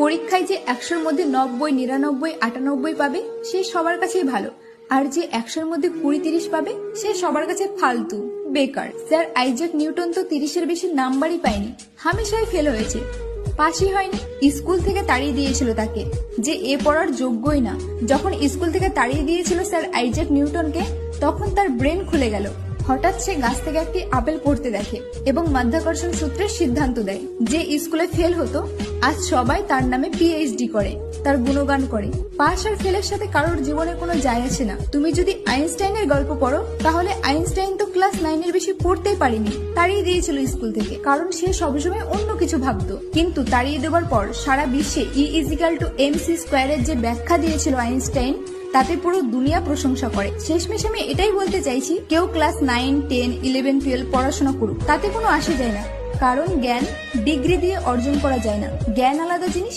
পরীক্ষায় যে 100-র মধ্যে 90, 99, 98 পাবে সে সবার কাছেই ভালো, আর যে 100-র মধ্যে 20-30 পাবে সে সবার কাছে ফালতু, বেকার। স্যার আইজ্যাক নিউটন তো 30-এর বেশি নাম্বারই পায়নি, হামেশাই ফেল হয়েছে, পাশই হয়নি। স্কুল থেকে তাড়িয়ে দিয়েছিল তাকে, যে এ পড়ার যোগ্যই না। যখন স্কুল থেকে তাড়িয়ে দিয়েছিল স্যার আইজ্যাক নিউটনকে, তখন তার ব্রেন খুলে গেল। হঠাৎ সে গাছ থেকে একটি আপেল পড়তে দেখে এবং মাধ্যাকর্ষণ সূত্রের সিদ্ধান্ত দেয়। যে স্কুলে ফেল হতো আজ সবাই তার নামে পিএইচডি করে, তার গুণগান করে। পাস আর ফেলের সাথে কারোর জীবনে কোনো যায় আসে না। তুমি যদি আইনস্টাইনের গল্প পড়ো তাহলে আইনস্টাইন তো ক্লাস 9-এর বেশি পড়তেই পারেনি, তাড়িয়ে দিয়েছিল স্কুল থেকে, কারণ সে সবসময় অন্য কিছু ভাবতো। কিন্তু তাড়িয়ে দেওয়ার পর সারা বিশ্বে E=mc² এর যে ব্যাখ্যা দিয়েছিল আইনস্টাইন, তাতে পুরো দুনিয়া প্রশংসা করে। শেষমেশ আমি এটাই বলতে চাইছি, কেউ ক্লাস 9, 10, 11, 12 পড়াশোনা করুক, তাতে কোনো আসে যায় না, কারণ জ্ঞান ডিগ্রি দিয়ে অর্জন করা যায় না। জ্ঞান আলাদা জিনিস,